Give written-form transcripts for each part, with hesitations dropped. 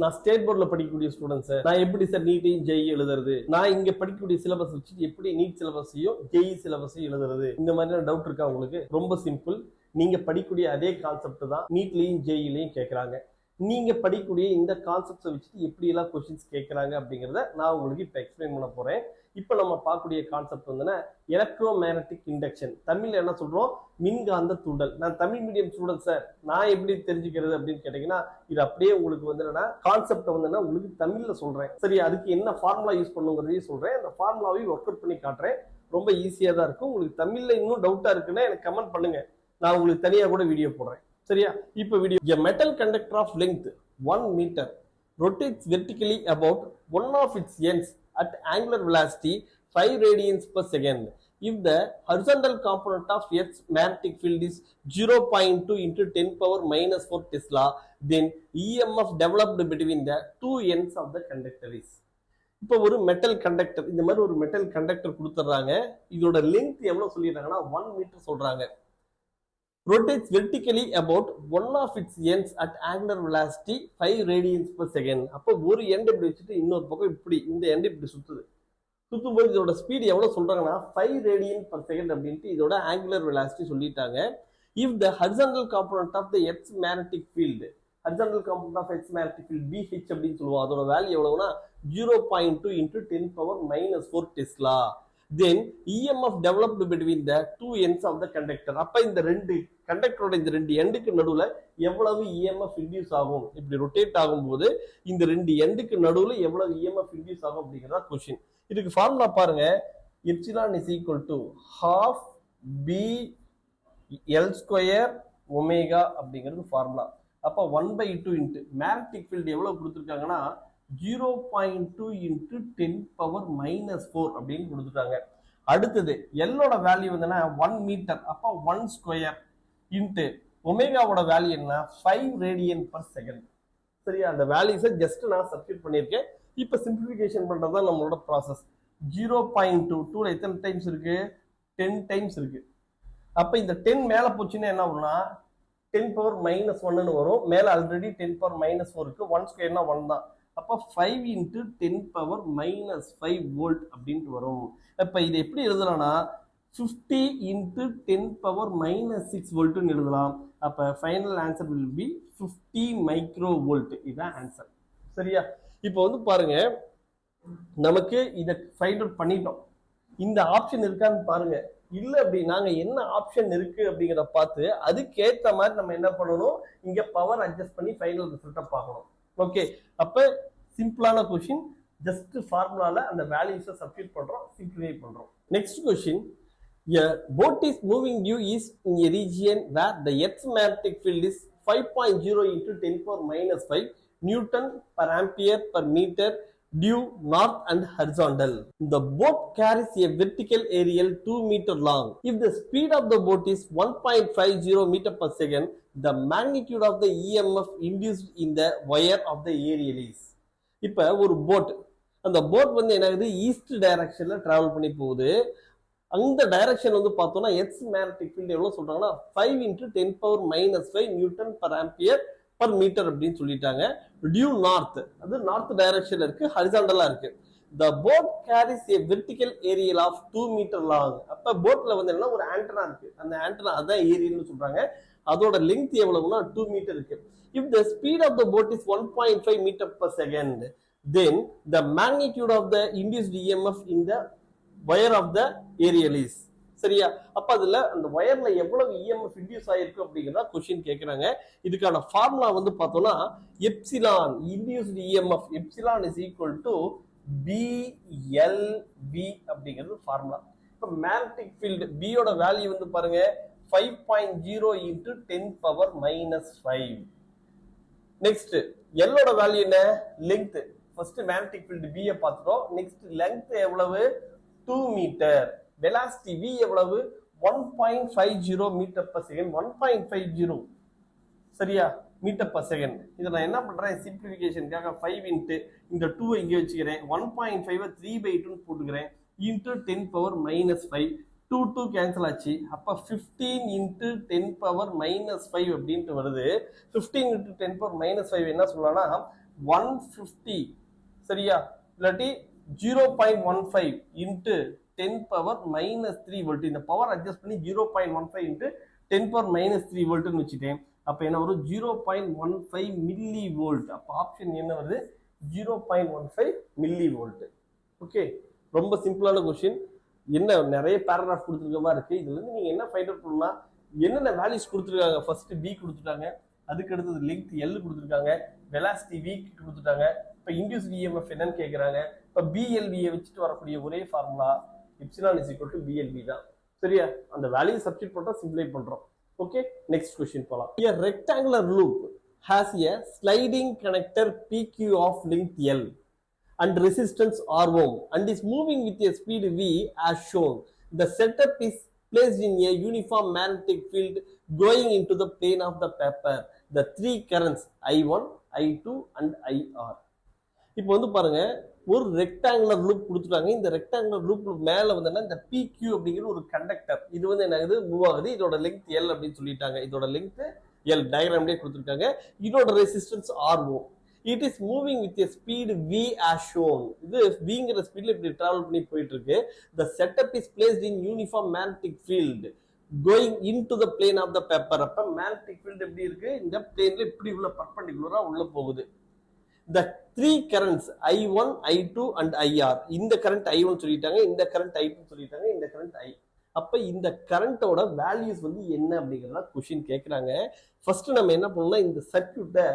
நான் ஸ்டேட் போர்ட்ல படிக்கக்கூடிய ஸ்டூடெண்ட்ஸ், நான் எப்படி சார் நீட்டையும் ஜெய் எழுதுறது, நான் இங்க படிக்கக்கூடிய சிலபஸ் வச்சு எப்படி நீட் சிலபஸையும் ஜெய் சிலபஸையும் எழுதுறது, இந்த மாதிரியான டவுட் இருக்கா உங்களுக்கு? ரொம்ப சிம்பிள். நீங்க படிக்கக்கூடிய அதே கான்செப்ட் தான் நீட்லயும் ஜெயிலையும் கேட்கறாங்க. நீங்க படிக்கக்கூடிய இந்த கான்செப்ட்ஸை வச்சுட்டு எப்படி எல்லாம் கொஸ்டின்ஸ் கேட்கறாங்க அப்படிங்கிறத நான் உங்களுக்கு இப்ப எக்ஸ்பிளைன் பண்ண போறேன். இப்ப நம்ம பார்க்கக்கூடிய கான்செப்ட் வந்து எலக்ட்ரோ மேக்னெட்டிக் இண்டக்ஷன். தமிழ்ல என்ன சொல்றோம்? மின்காந்த தூண்டல். நான் தமிழ் மீடியம் ஸ்டூடெண்ட் சார், நான் எப்படி தெரிஞ்சுக்கிறது அப்படின்னு கேட்டீங்கன்னா, இது அப்படியே உங்களுக்கு வந்து என்னன்னா கான்செப்ட் வந்து உங்களுக்கு தமிழ்ல சொல்றேன். சரி, அதுக்கு என்ன ஃபார்முலா யூஸ் பண்ணுங்கிறதையும் சொல்றேன். அந்த ஃபார்முலாவையும் ஒர்க் அவுட் பண்ணி காட்டுறேன். ரொம்ப ஈஸியா தான் இருக்கும். உங்களுக்கு தமிழ்ல இன்னும் டவுட்டா இருக்குன்னா எனக்கு கமெண்ட் பண்ணுங்க, நான் உங்களுக்கு தனியா கூட வீடியோ போடுறேன். சரியா? இப்ப video. A metal conductor of length 1 meter rotates vertically about one of its ends at angular velocity 5 radians per second. If the horizontal component of Earth's magnetic field is 0.2 into 10 power minus 4 Tesla, then EMF developed between the two ends of the conductor is. இப்போ ஒரு metal conductor, இந்த மாதிரி ஒரு metal conductor கொடுத்துட்றாங்க. இதோட length எவ்வளவு சொல்லிடுறாங்கன்னா 1 metre சொல்றாங்க. rotates vertically about one of its ends at angular velocity 5 radians per second. அப்போ ஒரு எண்ட் இப்படி வச்சுட்டு இன்னொரு பக்கம் இப்படி இந்த எண்ட் இப்படி சுத்தும்போது இதோட ஸ்பீட் எவ்வளவு சொல்றாங்கன்னா 5 radian per second அப்படின்ட்டு இதோட angular velocity சொல்லிட்டாங்க. If the horizontal component of the Earth's magnetic field, horizontal component of Earth's magnetic field BH அப்படின்னு சொல்லுவோம், அதோட value எவ்வளவுனா 0.2 into 10 power minus 4 Tesla. Then EMF developed between the two ends of the conductor. அப்ப இந்த ரெண்டு கண்டக்டரோட இந்த ரெண்டு எண்டுக்கு நடுவுல எவ்வளவு EMF இன்டியூஸ் ஆகும்? இப்படி ரொட்டேட் ஆகும்போது இந்த ரெண்டு எண்டுக்கு நடுவுல எவ்வளவு EMF இன்டியூஸ் ஆகும் அப்படிங்கறத क्वेश्चन. இதுக்கு ஃபார்முலா பாருங்க. Epsilon is equal to half b l square omega அப்படிங்கிறது ஃபார்முலா. அப்ப 1/2 இன்ட்டு மேக்னெட்டிக் ஃபீல்ட் எவ்வளவு கொடுத்துருக்காங்கன்னா 0.2 into 10 power minus 4 அப்படின்னு கொடுத்துட்டாங்க. அடுத்தது எல்லோட வேல்யூ வந்து 1 மீட்டர், அப்ப 1 ஸ்கொயர் இன்ட்டு ஒமேகாவோட வேல்யூ என்ன 5 ரேடியன் பர் செகண்ட். சரியா? அந்த வேல்யூஸை ஜஸ்ட் நான் சப்ஸ்டிட்யூட் பண்ணியிருக்கேன். இப்போ சிம்பிளிஃபிகேஷன் பண்றதுதான் நம்மளோட ப்ராசஸ். 0.2 2 எத்தனை டைம்ஸ் இருக்கு? 10 டைம்ஸ் இருக்கு. அப்ப இந்த 10 மேல போச்சுன்னா என்ன ஆகும்னா 10 பவர் மைனஸ் 1ன்னு வரும். மேல ஆல்ரெடி 10 பவர் மைனஸ் 4 இருக்கு. 1 ஸ்கொயர்னா 1 தான். அப்ப 5 into 10 power minus 5 volt அப்படின்ட்டு வரும். அப்ப இது எப்படி எழுதலாம்னா 50 into 10 power minus 6 voltன்னு எழுதலாம். அப்ப final answer will be 50 micro volt. இதுதான் ஆன்சர். சரியா? இப்போ வந்து பாருங்க, நமக்கு இதை ஃபைண்ட் அவுட் பண்ணிட்டோம். இந்த ஆப்ஷன் இருக்கான்னு பாருங்க. இல்ல அப்படி நாங்க என்ன ஆப்ஷன் இருக்கு அப்படிங்கிறத பார்த்து அதுக்கேற்ற மாதிரி நம்ம என்ன பண்ணணும், இங்க பவர் அட்ஜஸ்ட் பண்ணி ஃபைனல் ரிசல்ட்டை பார்க்கணும். ஓகே, அப்ப சிம்பிளான क्वेश्चन, ஜஸ்ட் ஃபார்முலால அந்த வேல்யூஸை சப்ஸ்டிட்யூட் பண்றோம், சிம்பிளிஃபை பண்றோம். Next question, a boat is moving due east in a region where the Earth's magnetic field is 5.0 into 10 power minus 5 Newton per ampere per meter due north and horizontal. The boat carries a vertical aerial 2 meter long. If the speed of the boat is 1.50 meter per second, the magnitude of the EMF induced in the wire of the aerial is. இப்ப ஒரு boat, அந்த boat வந்து என்ன ஆகுது, east டைரக்ஷன்ல travel பண்ணி போகுது. அந்த டைரக்ஷன் வந்து பார்த்தோம்னா எர்த்ஸ் மேக்னெட்டிக் ஃபீல்ட் எவ்வளவு சொல்றாங்கன்னா 5 into 10 power minus 5 Newton per ampere per meter அப்படின்னு சொல்லிட்டாங்க. டியூ நார்த், அது நார்த் டைரக்ஷன்ல இருக்கு, ஹரிசாண்டலா இருக்கு. The boat carries a vertical aerial of 2 meter long. அப்ப போட்ல வந்து என்ன ஒரு ஆண்டனா இருக்கு, அந்த ஆண்டனா அதான் ஏரியல்னு சொல்றாங்க. அதோட லெங்த் எவ்வளவுனா 2 மீட்டர் இருக்கு. If the speed of the boat is 1.5 meter per second, then the magnitude of the induced EMF in the wire of the aerial is. சரியா? அப்ப அதுல அந்த வயர்ல எவ்வளவு EMF இன்டியூஸ் ஆயிருக்கு அப்படிங்கறத क्वेश्चन கேக்குறாங்க. இதுக்கான ஃபார்முலா வந்து பார்த்தோம்னா epsilon induced EMF epsilon is equal to BLV அப்படிங்கிறது ஃபார்முலா. இப்ப மேக்னெட்டிக் ஃபீல்ட் B யோட வேல்யூ வந்து பாருங்க 5.0 into 10 power minus 5. நெக்ஸ்ட் எல்லோட வேல்யூ என்ன? Length. First magnetic field B ய பார்த்துட்டோம். நெக்ஸ்ட் லெங்த் எவ்வளவு? 2 மீட்டர். வெலாசிட்டி V எவ்வளவு? 1.50 மீட்டர் per second. 1.50 சரியா மீட்டர் per second. இதை நான் என்ன பண்றேன், சிம்பிளிஃபிகேஷனுக்காக 5 இன்ட்டு இந்த 2 இங்கே வச்சுக்கிறேன். 1.5 3/2 போட்டுக்கிறேன். Into 10 power minus 5. 2 2 கேன்சல் ஆச்சு. அப்ப 15 into 10 power minus 5 அப்படின்ட்டு வருது. 15 into 10 power minus 5 என்ன சொல்லலாம்னா 150 சரியா, இல்லாட்டி 0.15 இன்ட்டு 10⁻³ வோல்ட். இந்த பவர் அட்ஜஸ்ட் பண்ணி 0.15 இன்ட்டு 10⁻³ வோல்ட்னு வச்சுட்டேன். அப்ப என்ன வரும்? 0.15 மில்லி வோல்ட். அப்ப ஆப்ஷன் என்ன வருது? 0.15 மில்லி வோல்ட். ஓகே, ரொம்ப சிம்பிளான கொஸ்டின். என்ன நிறைய பேராகிராஃப் கொடுத்துருக்க மாதிரி இருக்கு. இதுல இருந்து நீங்க என்ன ஃபைண்ட் அவுட் பண்ணலாம்? என்னென்ன வேல்யூஸ் கொடுத்துருக்காங்க? ஃபர்ஸ்ட் பி கொடுத்துட்டாங்க, அதுக்கு அடுத்தது லெங்த் எல் கொடுத்துருக்காங்க, வெலாசிட்டி வி கொடுத்துட்டாங்க. இப்ப இன்டியூஸ்ட் இஎம்எஃப் என்னன்னு கேட்கறாங்க. இப்ப பிஎல்வியை வச்சுட்டு வரக்கூடிய ஒரே formula epsilon is equal to PLV தான். சரியா, அந்த வேல்யூ சப்ஸ்டிட் பண்றோம், சிம்பிளை பண்றோம். ஓகே, நெக்ஸ்ட் क्वेश्चन போலாம். A rectangular loop has a sliding connector PQ of length L and resistance R ohm and is moving with a speed V as shown. The setup is placed in a uniform magnetic field going into the plane of the paper. The three currents I1, I2 and IR. இப்போ வந்து பாருங்க, ஒரு rectangular loop கொடுத்துட்டாங்க. இந்த rectangular loop மேல வந்து இந்த PQ அப்படிங்கிற ஒரு கண்டக்டர், இது வந்து என்ன ஆகுது? மூவ் ஆகுது. இதோட லெங்த் L அப்படின்னு சொல்லிட்டாங்க. இதோட லெங்த் L டயக்ராம்லயே கொடுத்துருக்காங்க. இதோட resistance R ohm. It is moving with a speed V as shown. இது Vங்கிற ஸ்பீட்ல இப்படி டிராவல் பண்ணி போயிட்டு இருக்கு. The setup is placed in uniform magnetic field going into the plane of the paper. அப்ப magnetic field எப்படி இருக்கு? இந்த பிளேன்ல இப்படி உள்ள பர்பெண்டிகுலரா உள்ள போகுது. The three currents I1, I2 and IR. இந்த கரண்ட் I1 சொல்லிட்டாங்க, இந்த கரண்ட் I2 சொல்லிட்டாங்க, இந்த கரண்ட் I. அப்ப இந்த கரண்டோட வேல்யூஸ் வந்து என்ன அப்படிங்கறத क्वेश्चन கேக்குறாங்க. ஃபர்ஸ்ட் நம்ம என்ன பண்ணணும்னா இந்த சர்க்யூட்டை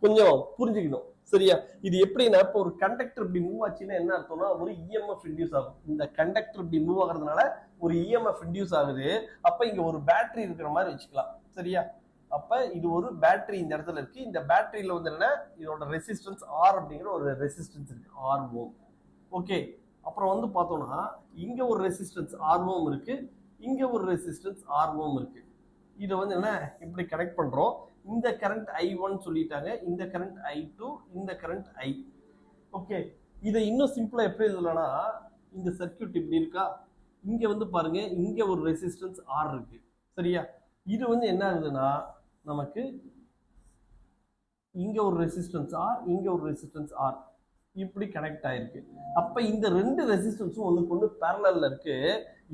கொஞ்சம் புரிஞ்சுக்கணும். சரியா, இது எப்படின்னா, இப்போ ஒரு கண்டக்டர் இப்படி மூவ் ஆச்சுன்னா என்ன அர்த்தம்னா ஒரு இஎம்எஃப் இன்டியூஸ் ஆகும். இந்த கண்டக்டர் இப்படி மூவ் ஆகுறதுனால ஒரு இஎம்எஃப் இன்டியூஸ் ஆகுது. அப்ப இங்க ஒரு பேட்டரி இருக்கிற மாதிரி வச்சுக்கலாம். சரியா, அப்ப இது ஒரு பேட்டரி இந்த இடத்துல இருக்கு. இந்த பேட்டரியில வந்து என்ன, இதோட ரெசிஸ்டன்ஸ் ஆர் அப்படிங்கிற ஒரு ரெசிஸ்டன்ஸ் இருக்கு, ஆர் ஓம். ஓகே, அப்புறம் வந்து பார்த்தோம்னா இங்க ஒரு ரெசிஸ்டன்ஸ் ஆர் ஓம் இருக்கு, இங்க ஒரு ரெசிஸ்டன்ஸ் ஆர் ஓம் இருக்கு. இதை வந்து என்ன இப்படி கனெக்ட் பண்றோம். இந்த கரண்ட் I1 சொல்லிட்டாங்க, இந்த கரண்ட் I2, இந்த கரண்ட் I. ஓகே, இதை இன்னும் சிம்பிளா எப்படி எழுதலாம்னா, இந்த சர்க்யூட் இப்படி இருக்கா, இங்க வந்து பாருங்க, இங்க ஒரு ரெசிஸ்டன்ஸ் ஆர் இருக்கு. சரியா, இது வந்து என்ன ஆகுதுன்னா நமக்கு இங்க ஒரு ரெசிஸ்டன்ஸ் ஆர், இங்க ஒரு ரெசிஸ்டன்ஸ் ஆர் இப்படி கனெக்ட் ஆயிருக்கு. அப்ப இந்த ரெண்டு ரெசிஸ்டன்ஸும் ஒண்ணுக்கு ஒண்ணு பேரலல்ல இருக்கு.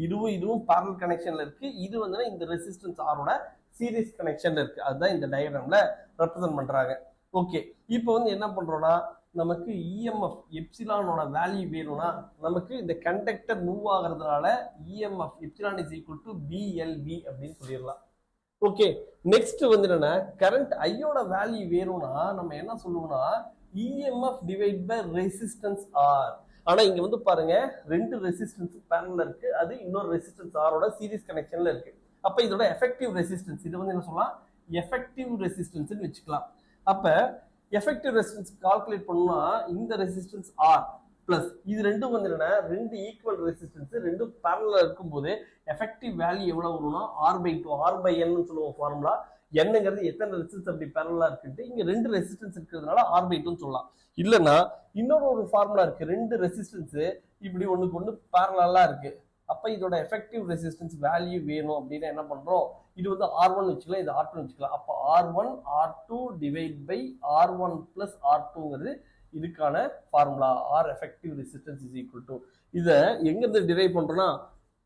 இதுவும் பேரலல் கனெக்ஷன்ல இருக்கு. இது வந்து இந்த ரெசிஸ்டன்ஸ் ஆரோட சீரிஸ் கனெக்ஷன்ல இருக்கு. அதுதான் இந்த டயக்ராம்ல ரெப்ரசென்ட் பண்றாங்க. ஓகே, இப்போ வந்து என்ன பண்றோம்னா, நமக்கு இஎம்எஃப் எப்சிலானோட வேல்யூ வேணும்னா நமக்கு இந்த கண்டக்டர் மூவ் ஆகுறதுனால EMF epsilon is equal to BLV அப்படின்னு சொல்லிடலாம். ஓகே, நெக்ஸ்ட் வந்து என்னன்னா, கரண்ட் ஐயோட வேல்யூ வேணும்னா நம்ம என்ன சொல்லுவோம்னா EMF divide by resistance R. ஆனா இங்க வந்து பாருங்க, ரெண்டு ரெசிஸ்டன்ஸ் பேரலல்ல இருக்கு, அது இன்னொரு ரெசிஸ்டன்ஸ் ஆரோட சீரிஸ் கனெக்ஷன்ல இருக்கு. அப்ப இதோட எஃபெக்டிவ் ரெசிஸ்டன்ஸ், இது வந்து என்ன சொல்லலாம், எஃபெக்டிவ் ரெசிஸ்டன்ஸ் வச்சுக்கலாம். அப்ப எஃபெக்டிவ் ரெசிஸ்டன்ஸ் கால்குலேட் பண்ணா இந்த ரெசிஸ்டன்ஸ் ஆர் பிளஸ் இது ரெண்டும் வந்து என்ன, ரெண்டு ஈக்குவல் ரெசிஸ்டன்ஸ் ரெண்டும் பேரலல் இருக்கும்போது எஃபெக்டிவ் வேல்யூ எவ்வளவு வரும்னா R/2, R/n சொல்லுவோம் ஃபார்முலா. என்னங்கிறது எத்தனை ரெசிஸ்டன்ஸ் அப்படி பேரலலா இருக்குன்ட்டு, இங்க ரெண்டு ரெசிஸ்டன்ஸ் இருக்கிறதுனால R/2 சொல்லலாம். இல்லைன்னா இன்னொரு ஒரு ஃபார்முலா இருக்கு, ரெண்டு ரெசிஸ்டன்ஸ் இப்படி ஒண்ணுக்கு ஒண்ணு பேரலலா இருக்கு. அப்ப இதோட எஃபெக்டிவ் ரெசிஸ்டன்ஸ் வேல்யூ வேணும் அப்படின்னா என்ன பண்றோம், இது வந்து R1 வச்சுக்கலாம், இது R2 வச்சுக்கலாம். அப்ப R1 R2 divide by R1 plus R2ங்கிறது இதுக்கான formula. R effective resistance is equal to, இதை எங்க இருந்து டிரைவ் பண்றோம்னா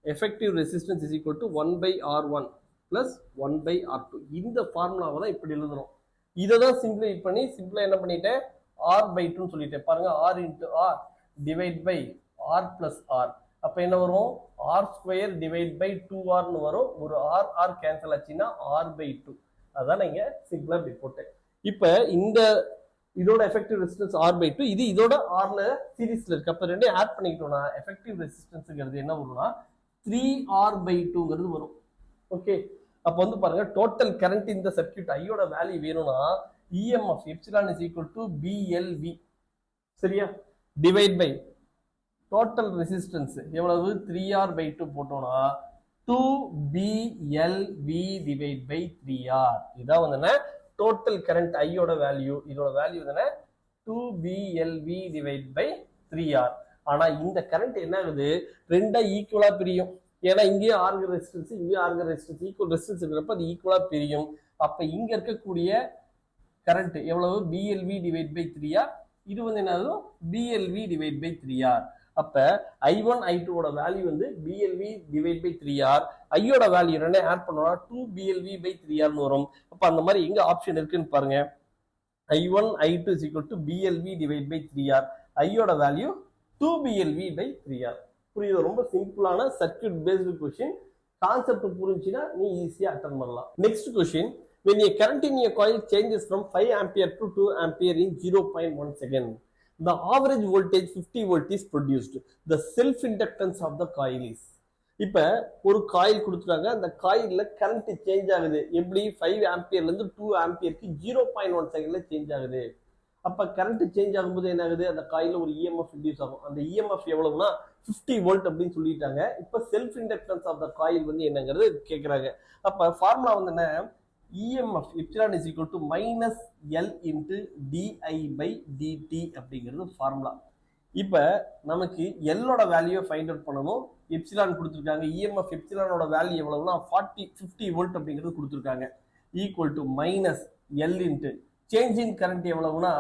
effective resistance is equal to 1/R1 plus 1/R2. இந்த ஃபார்முலாவை தான் இப்படி எழுதுறோம். இதை தான் சிம்பிளிஃபை பண்ணி சிம்பிளா என்ன பண்ணிட்டேன், R/2 சொல்லிட்டேன். பாருங்க, R into R divide by R plus R. அப்ப என்ன வரும், R² டிவைட் பை 2R வரும். ஒரு R கேன்சல் ஆச்சுன்னா R/2. அதான் நீங்க சிம்பிளா இப்படி போட்டேன். இப்ப இந்த இதோட எஃபெக்டிவ் ரெசிஸ்டன்ஸ் R/2, இது இதோட ஆர்ல சீரிஸ்ல இருக்கு. அப்ப ரெண்டையும் ஆட் பண்ணிக்கிட்டோம்னா எஃபெக்டிவ் ரெசிஸ்டன்ஸ்ங்கிறது என்ன வரும்னா 3R/2ங்கிறது வரும். ஓகே, அப்ப வந்து பாருங்க, டோட்டல் கரண்ட் இந்த சர்க்யூட் ஐயோட வேல்யூ வேணும்னா EMF epsilon is equal to PLV. சரியா, டிவைட் பை டோட்டல் ரெசிஸ்டன்ஸ் எவ்வளவு 3R/2 போட்டோம்னா 2BLV டிவைட் பை 3R. இதான் வந்து டோட்டல் கரண்ட் ஐயோட வேல்யூ. இதோட வேல்யூ என்ன, 2BLV டிவைட் பை 3R. ஆனா இந்த கரண்ட் என்ன ஆகுது, ரெண்டா ஈக்குவலா பிரியும். ஏன்னா இங்கே ஆர்க ரெசிஸ்டன்ஸ், இங்கே ஆர்க ரெசிஸ்டன்ஸ் ஈக்குவல் ரெசிஸ்டன்ஸ் இருக்கிறப்ப அது ஈக்குவலா பிரியும். அப்ப இங்க இருக்கக்கூடிய கரண்ட் எவ்வளவு பிஎல்வி டிவைட் பை 3R, இது வந்து என்னது பிஎல்வி டிவைட் பை 3R. அப்ப I1 I2 ஓட வேல்யூ வந்து பிஎல்வி டிவைட் பை 3R, ஐயோட வேல்யூ என்ன ஆட் பண்ணோம்னா 2 பிஎல்வி பை 3R வரும். அப்ப அந்த மாதிரி எங்க ஆப்ஷன் இருக்குன்னு பாருங்க. I1 I2 is equal to BLV divided by 3R. ஐயோட வேல்யூ 2 BLV by 3R. புரியுது? ரொம்ப சிம்பிளான சர்க்யூட் பேஸ்டு கொஸ்டின். கான்செப்ட் புரிஞ்சுன்னா நீ ஈஸியா அட்டெண்ட் பண்ணலாம். Next question, when a current in a coil changes from 5 ampere to 2 ampere in 0.1 second, the average voltage 50 volt is produced. The self inductance of the coil is. இப்ப ஒரு coil கொடுத்துருக்காங்க, அந்த காயில்ல current change ஆகுது. எப்படி 5 ஆம்பியர்ல இருந்து 2 ஆம்பியருக்கு 0.1 செகண்ட்ல change ஆகுது. அப்ப கரண்ட் சேஞ்ச் ஆகும்போது என்ன ஆகுது, அந்த காயில ஒரு இஎம்எஃப் இன்டியூஸ் ஆகும். அந்த இஎம்எஃப் எவ்வளவுனா 50 வோல்ட் அப்படின்னு சொல்லிட்டாங்க. இப்ப self inductance of the coil வந்து என்னங்கிறது கேட்கறாங்க. அப்ப ஃபார்முலா வந்து என்ன, EMF epsilon is equal to minus L into DI by DT அப்படிங்கிறது ஃபார்முலா. இப்ப நமக்கு எல்லோட வேல்யூ ஃபைண்ட் அவுட் பண்ணணும். எப்சிலான் கொடுத்துருக்காங்க, இஎம்எஃப் எப்சிலானோட வேல்யூ எவ்வளவுனா 50 வோல்ட் அப்படிங்கிறது கொடுத்துருக்காங்க. Equal to minus L into change in current எவ்வளவுனா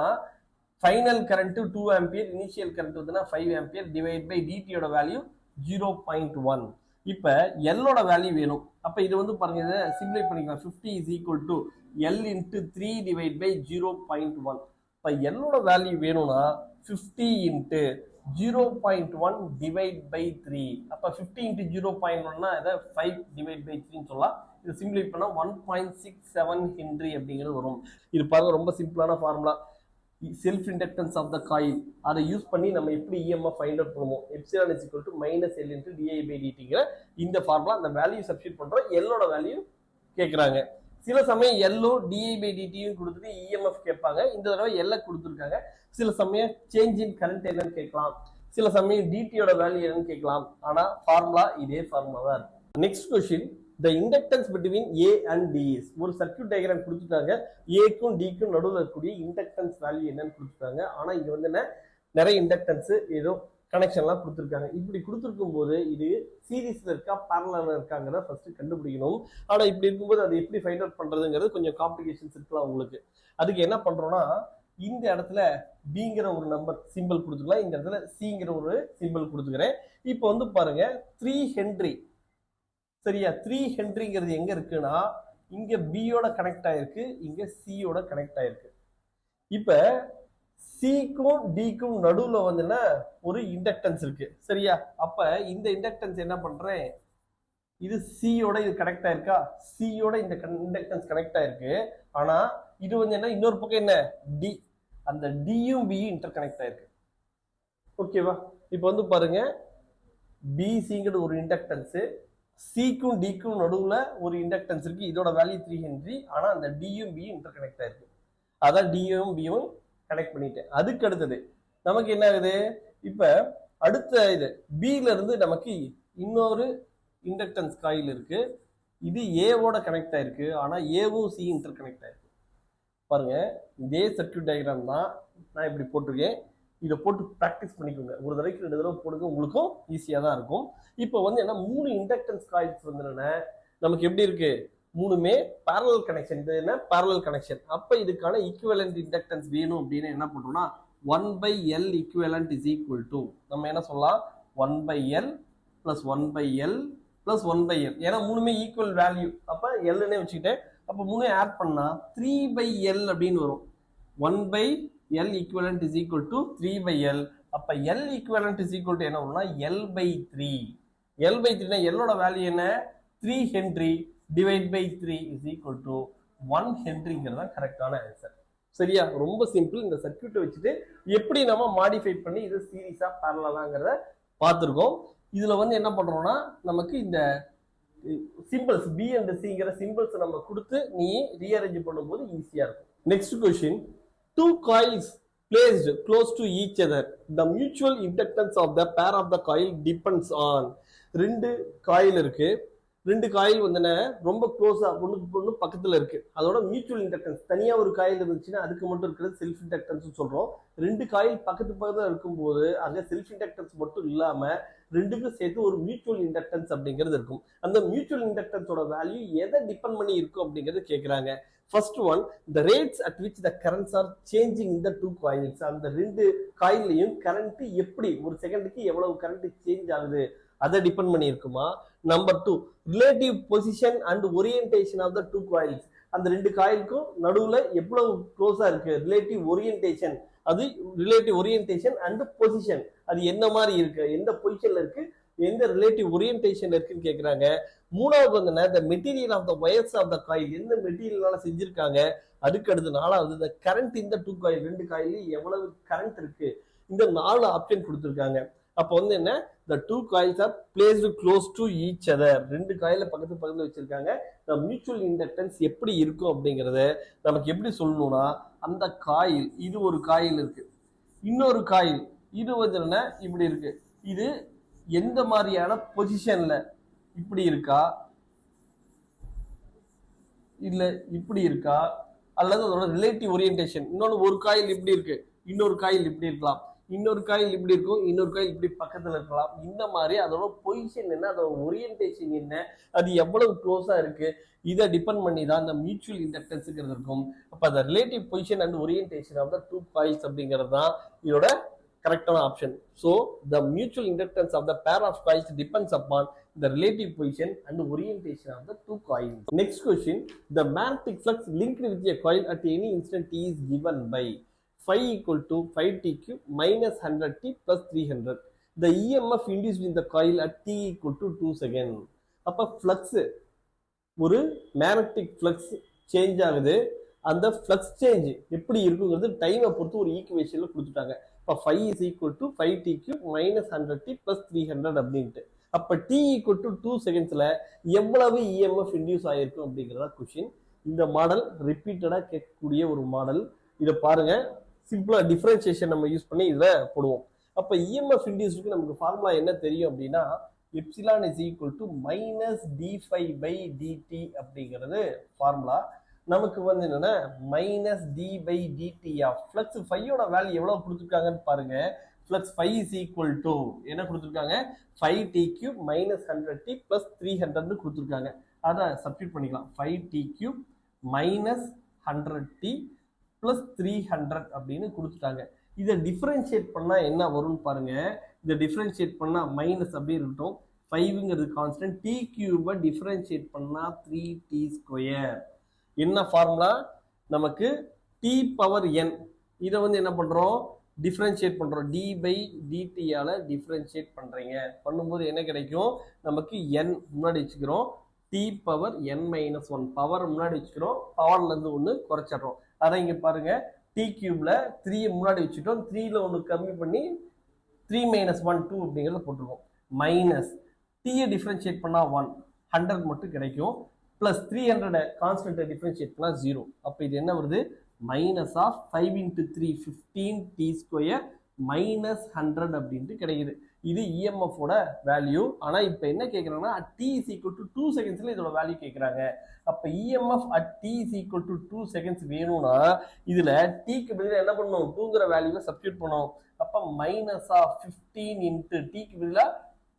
final current 2 ampere, initial current வந்து 5 ஆம்பியர் டிவைட் பை டிடியோட வேல்யூ 0.1. இப்ப எல்லோட வேல்யூ வேணும். அப்ப இது வந்து பாருங்க, இதை சிம்பிளை பண்ணிக்கலாம். 50 is equal to L into 3 divide by 0.1. இப்ப எல்லோட வேல்யூ வேணும்னா 50 into 0.1 divide by 3. அப்ப 50 into 0.1னா இதை 5 divide by 3 சொல்லலாம். இது சிம்பிளை பண்ணா 1.67 ஹென்றி அப்படிங்கிறது வரும். இது பாருங்க, ரொம்ப சிம்பிளான formula. Self inductance of the coil, அதை யூஸ் பண்ணி நம்ம எப்படி இஎம்எஃப் ஃபைண்ட் அவுட் பண்ணுவோம். Epsilon is equal to minus L into DI by டிடிங்கிற இந்த ஃபார்முலா. அந்த வேல்யூ சப்ஸ்டிட் பண்றோம், எல்லோட வேல்யூ கேட்கறாங்க. சில சமயம் எல்லோ டிஐ பை டிடியும் கொடுத்துட்டு இஎம்எஃப் கேட்பாங்க. இந்த தடவை எல்ல கொடுத்துருக்காங்க. சில சமயம் சேஞ்ச் இன் கரண்ட் என்னன்னு கேட்கலாம், சில சமயம் டிடியோட வேல்யூ என்னன்னு கேட்கலாம். ஆனா ஃபார்முலா இதே ஃபார்முலா தான் இருக்கு. Next question, the inductance between A and D is. ஒரு சர்க்யூட் டயக்ராம் கொடுத்துட்டாங்க, ஏக்கும் டிக்கும் நடுவில் இருக்கக்கூடிய இண்டக்டன்ஸ் வேல்யூ என்னன்னு கொடுத்துட்டாங்க. ஆனா இங்க வந்து என்ன, நிறைய இண்டக்டன்ஸ் ஏதோ கனெக்ஷன்லாம் கொடுத்துருக்காங்க. இப்படி கொடுத்துருக்கும் போது இது சீரீஸ்ல இருக்கா பேரலல்ல இருக்காங்கிறத ஃபர்ஸ்ட் கண்டுபிடிக்கணும். ஆனா இப்படி இருக்கும்போது அதை எப்படி ஃபைண்ட் அவுட் பண்றதுங்கிறது கொஞ்சம் காம்ப்ளிகேஷன்ஸ் இருக்கலாம் உங்களுக்கு. அதுக்கு என்ன பண்றோம்னா, இந்த இடத்துல பிங்கிற ஒரு நம்பர் சிம்பிள் கொடுத்துக்கலாம், இந்த இடத்துல சிங்கிற ஒரு சிம்பிள் கொடுத்துக்கிறேன். இப்போ வந்து பாருங்க 3 ஹென்றி, சரியா? 3 ஹென்றிங்கிறது எங்க இருக்குன்னா, இங்க பியோட கனெக்ட் ஆயிருக்கு, இங்க சியோட கனெக்ட் ஆயிருக்கு. இப்ப சிக்கும் டிக்கும் நடுவுல வந்துன்னா ஒரு இண்டக்டன்ஸ் இருக்கு, சரியா? அப்ப இந்த இண்டக்டன்ஸ் என்ன பண்றேன், இது சியோட இது கனெக்ட் ஆயிருக்கா, சியோட இந்த இண்டக்டன்ஸ் கனெக்ட் ஆயிருக்கு. ஆனா இது வந்து என்ன, இன்னொரு பக்கம் என்ன டி, அந்த டியும் பியும் இன்டர் கனெக்ட் ஆயிருக்கு. ஓகேவா? இப்ப வந்து பாருங்க, பிசிங்கிறது ஒரு இண்டக்டன்ஸ், சிக்கும் டிக்கும் நடுவுல ஒரு இண்டக்டன்ஸ் இருக்கு, இதோட வேல்யூ 3 ஹென்றி. ஆனா அந்த டியும் பியும் இன்டர் கனெக்ட் ஆயிருக்கு. அதான் டியும் பியும் கனெக்ட் பண்ணிட்டேன். அதுக்கு அடுத்தது நமக்கு என்ன ஆகுது, இப்ப அடுத்த இது பில இருந்து நமக்கு இன்னொரு இண்டக்டன்ஸ் காயில் இருக்கு, இது ஏவோட கனெக்ட் ஆயிருக்கு. ஆனா ஏவும் சி இன்டர் கனெக்ட் ஆயிருக்கு. பாருங்க, இதே சர்க்யூட் டயக்ராம் தான் நான் இப்படி போட்டிருக்கேன். இதை போட்டு ப்ராக்டிஸ் பண்ணிக்கோங்க. ஒரு தடவைக்கு 2 தடவை போடுங்க, உங்களுக்கும் ஈஸியா தான் இருக்கும். இப்போ வந்து என்ன, 3 இண்டக்டன்ஸ் காயில்ஸ் வந்து நமக்கு எப்படி இருக்கு, 3மே parallel கனெக்ஷன். இது என்ன, parallel கனெக்ஷன். அப்ப இதுக்கான ஈக்குவலன்ட் இண்டக்டன்ஸ் வேணும் அப்படின்னு என்ன பண்றோம்னா, 1/L equivalent is equal to, நம்ம என்ன சொல்லலாம், 1/L plus 1/L plus 1/L. ஏன்னா 3மே ஈக்குவல் வேல்யூ, அப்ப எல்னே வச்சுக்கிட்டேன். அப்ப 3 ஆட் பண்ணா 3/L அப்படின்னு வரும். 1/L equivalent is equal to 3/L. அப்ப L equivalent is equal to என்ன வரும்னா L/3. L/3 எல்லோட வேல்யூ என்ன, 3 henry divide by 3 is equal to 1 ஹென்றிங்கிறது தான் கரெக்டான ஆன்சர். சரியா? ரொம்ப சிம்பிள். இந்த சர்க்யூட்டை வச்சுட்டு எப்படி நம்ம மாடிஃபை பண்ணி இது சீரீஸா பேரலலாங்கிறத பார்த்துருக்கோம். இதுல வந்து என்ன பண்றோம்னா, நமக்கு இந்த சிம்பிள்ஸ் பி அண்ட் சிங்கிற சிம்பிள்ஸ் நம்ம கொடுத்து நீ ரீஅரேஞ்ச் பண்ணும்போது ஈஸியா இருக்கும். Next question, two coils placed close to each other, the mutual inductance of the pair of the coil depends on. 2 coil இருக்கு, 2 காயில் வந்து ரொம்ப க்ளோஸா ஒண்ணுக்கு ஒண்ணு பக்கத்துல இருக்கு. அதோட மியூச்சுவல் இண்டக்டன்ஸ், தனியா ஒரு காயில் இருந்துச்சுன்னா அதுக்கு மட்டும் இருக்கிறது செல்ஃப் இண்டக்டன்ஸ் சொல்றோம். 2 காயில் பக்கத்துல இருக்கும்போது அங்க செல்ஃப் இண்டக்டன்ஸ் மட்டும் இல்லாம 2க்கும் சேர்த்து ஒரு மியூச்சுவல் இண்டக்டன்ஸ் அப்படிங்கிறது இருக்கும். அந்த மியூச்சுவல் இண்டக்டன்ஸோட வேல்யூ எதை டிபெண்ட் பண்ணி இருக்கும் அப்படிங்கிறது கேட்கறாங்க. First one, the rates at which the currents are changing in the two coils. அந்த ரெண்டு காயிலையும் கரண்ட் எப்படி ஒரு செகண்டுக்கு எவ்வளவு கரண்ட் சேஞ்ச் ஆகுது அதை டிபெண்ட் பண்ணி இருக்குமா. Number 2, relative position and orientation of the two coils. அந்த ரெண்டு காயிலுக்கும் நடுவுல எவ்வளவு க்ளோஸா இருக்கு, ரிலேட்டிவ் ஓரியன்டேஷன், அது ரிலேட்டிவ் ஓரியன்டேஷன் அண்ட் பொசிஷன், அது என்ன மாதிரி இருக்கு, எந்த பொசிஷன்ல இருக்கு, எந்த ரிலேட்டிவ் ஓரியன்டேஷன்ல இருக்குன்னு கேக்குறாங்க. மூணாவது வந்து the material of the wires of the coil, எந்த மெட்டீரியல்னால செஞ்சிருக்காங்க. அதுக்கு அடுத்து நாலாவது the கரண்ட் இந்த டூ காயில், ரெண்டு காயிலையும் எவ்வளவு கரண்ட் இருக்கு. இந்த 4 ஆப்ஷன் கொடுத்துருக்காங்க. அப்போ வந்து என்ன, the two coils are placed close to each other. ரெண்டு காயில பக்கத்துல வச்சிருக்காங்க. the mutual inductance எப்படி இருக்கும் அப்படிங்கறத நமக்கு எப்படி சொல்லணும்னா, அந்த காயில், இது ஒரு காயில் இருக்கு, இன்னொரு காயில் இது வந்து என்ன இப்படி இருக்கு, இது எந்த மாதிரியான பொசிஷன்ல, இப்படி இருக்கா இல்ல இப்படி இருக்கா, அல்லது அதோட ரிலேட்டிவ் ஓரியன்டேஷன். இன்னொன்னு ஒரு காயில் இப்படி இருக்கு, இன்னொரு காயில் இப்படி இருக்கலாம், இன்னொரு காயில் இப்படி இருக்கும், இன்னொரு காயில் இப்படி பக்கத்துல இருக்கலாம். இந்த மாதிரி அதோட பொசிஷன் என்ன, அதோட ஓரியன்டேஷன் என்ன, அது எவ்வளவு க்ளோஸா இருக்கு, இதை டிபெண்ட் பண்ணி தான் இந்த மியூச்சுவல் இண்டக்டன்ஸ்ங்கிறது இருக்கும். அப்ப அந்த relative position and orientation of the two coils அப்படிங்கிறது தான் இதோட கரெக்டான option. So the mutual inductance of the pair of coils depends upon the relative position and orientation of the two coils. Next question, the magnetic flux linked with a coil at any instant t is given by phi equal to 5t³ minus 100t plus 300. The EMF induced in the coil at t equal to 2 seconds. அப்ப flux, ஒரு magnetic flux change ஆகுது, அந்த flux change எப்படி இருக்குங்கிறது டைமை பொறுத்து ஒரு ஈக்குவேஷன்ல கொடுத்துட்டாங்க. அப்ப phi is equal to 5t³ minus 100t plus 300 அப்படின்ட்டு. அப்ப t equal to 2 செகண்ட்ஸ்ல எவ்வளவு EMF இன்டியூஸ் ஆயிருக்கும் அப்படிங்கறத கொஸ்டின். இந்த மாடல் ரிப்பீட்டடா கேட்கக்கூடிய ஒரு மாடல். இதை பாருங்க, சிம்பிளா டிஃபரன்சியேஷன் நம்ம யூஸ் பண்ணி இதை போடுவோம். அப்ப EMF இன்டியூஸ்க்கு நமக்கு ஃபார்முலா என்ன தெரியும் அப்படின்னா, epsilon is equal to minus d∅dt அப்படிங்கிறது ஃபார்முலா. நமக்கு வந்து என்னன்னா மைனஸ் d/dt ஆஃப் ஃப்ளக்ஸ் ஃபையோட வேல்யூ எவ்வளவு கொடுத்துருக்காங்கன்னு பாருங்க. flux phi is equal to என்ன கொடுத்திருக்காங்க, 5t³ minus 100t plus 300 கொடுத்திருக்காங்க. அத சப்ஸ்டிட்யூட் பண்ணிக்கலாம். 5t³ minus 100t plus 300 அப்படின்னு கொடுத்துட்டாங்க. இதை டிஃபரன்ஷியேட் பண்ணா என்ன வரும்னு பாருங்க. இதை டிஃபரன்ஷியேட் பண்ணா மைனஸ் அப்படியே இருக்கட்டும், 5ங்கிறது கான்ஸ்டன்ட், t³ டிஃபரன்ஷியேட் பண்ணா 3t². என்ன ஃபார்முலா, நமக்கு t⁻n, இதை வந்து என்ன பண்றோம், டிஃபரன்ஷியேட் பண்றோம், d/dt ஆல டிஃபரன்ஷியேட் பண்றீங்க. பண்ணும்போது என்ன கிடைக்கும், நமக்கு n முன்னாடி வச்சுக்கிறோம், t⁻n-1 பவர் முன்னாடி வச்சுக்கிறோம், பவர்ல இருந்து ஒன்று குறைச்சிடுறோம். அதான் இங்க பாருங்க, t³ 3 முன்னாடி வச்சுட்டோம், 3ல ஒன்று கம்மி பண்ணி 3-1 2 அப்படிங்கிறத போட்டுருவோம். மைனஸ் t டிஃபரன்ஷியேட் பண்ணா 1, 100 மட்டும் கிடைக்கும், பிளஸ் 300 கான்ஸ்டன்ட் டிஃபரன்ஷியேட் பண்ணா 0. அப்ப இது என்ன வருது, minus of 5 into 3 15t² minus 100 அப்படின்ட்டு கிடைக்குது. இது EMF ஓட வேல்யூ. ஆனா இப்ப என்ன கேக்குறாங்கன்னா, at t is equal to 2 secondsல இதோட வேல்யூ கேக்குறாங்க. அப்ப EMF at t is equal to 2 seconds வேணும்னா இதுல t க்கு பதிலா என்ன பண்ணணும், 2ங்கிற வேல்யூவை சப்ஸ்டிட்யூட் பண்ணணும். அப்ப minus of 15 into t க்கு பதிலா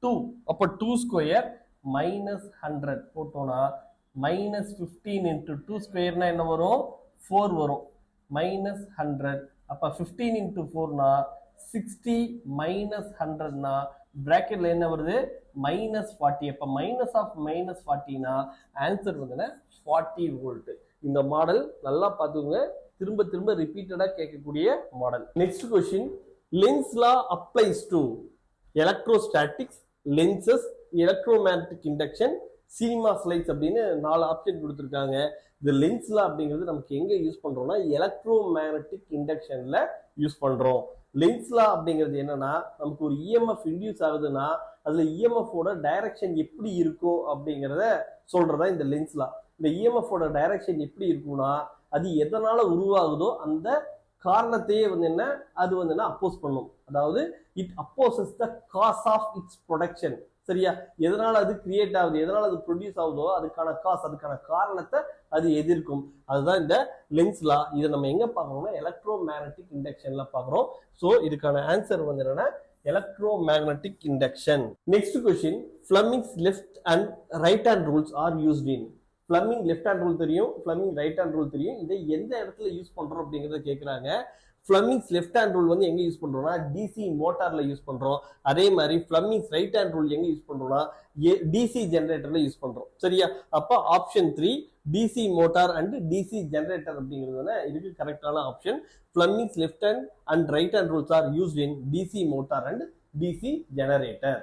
2, அப்ப 2² minus 100 போட்டோம்னா minus 15 into 2² என்ன வரும், 4 வரும், மைனஸ் 100. அப்ப 15 into 4 60 மைனஸ் 100 பிராக்கெட்ல என்ன வருது, மைனஸ் 40. அப்ப மைனஸ் ஆஃப் மைனஸ் 40 ஆன்சர் வந்து 40 வோல்ட். இந்த மாடல் நல்லா பார்த்துக்கோங்க, திரும்ப திரும்ப ரிப்பீட்டடா கேட்கக்கூடிய model. Next question, lens law applies to electrostatics, lenses, electromagnetic induction, cinema slides அப்படின்னு 4 ஆப்ஷன் கொடுத்துருக்காங்க. இந்த லென்ஸ் லா அப்படிங்கிறது நமக்கு எங்க யூஸ் பண்றோம்னா, எலக்ட்ரோ மேக்னெட்டிக் இண்டக்ஷன்ல யூஸ் பண்றோம். லென்ஸ் லா அப்படிங்கிறது என்னன்னா, நமக்கு ஒரு EMF இன்டியூஸ் ஆகுதுன்னா அதுல EMF ஓட டைரக்ஷன் எப்படி இருக்கும் அப்படிங்கிறத சொல்றதா இந்த லென்ஸ் லா. இந்த EMF ஓட டைரக்ஷன் எப்படி இருக்கும்னா, அது எதனால உருவாகுதோ அந்த காரணத்தையே வந்து என்ன, அது வந்து என்ன அப்போஸ் பண்ணும். அதாவது it opposes the cause of its production. சரியா, எதனால அது கிரியேட் ஆகுது, எதனால அது ப்ரொடியூஸ் ஆகுதோ அதுக்கான காஸ், அதுக்கான காரணத்தை அது எதிர்க்கும். அதுதான் இந்த லென்ஸ் லா. இதை நம்ம எங்க பாக்குறோம்னா, எலக்ட்ரோ மேக்னெட்டிக் இண்டக்ஷன்ல பாக்குறோம். சோ இதுக்கான ஆன்சர் வந்து என்னன்னா electro magnetic induction. Next question, Fleming's left and right hand rules are used in. Fleming left hand rule தெரியும், ஃப்ளமிங் ரைட் ஹேண்ட் ரூல் தெரியும். இதை எந்த இடத்துல யூஸ் பண்றோம் அப்படிங்கறத கேக்குறாங்க. ஃப்ளமிங்ஸ் லெஃப்ட் ஹேண்ட் ரூல் வந்து எங்க யூஸ் பண்றோம்னா டிசி மோட்டார்ல யூஸ் பண்றோம். அதே மாதிரி ஃப்ளமிங்ஸ் ரைட் ஹேண்ட் ரூல் எங்க யூஸ் பண்றோம்னா டிசி ஜெனரேட்டர்ல யூஸ் பண்றோம். சரியா? அப்ப option 3 DC motor and DC generator அப்படிங்கிறது இதுக்கு கரெக்டான option. Fleming's left hand and right hand rules are used in DC motor and DC generator.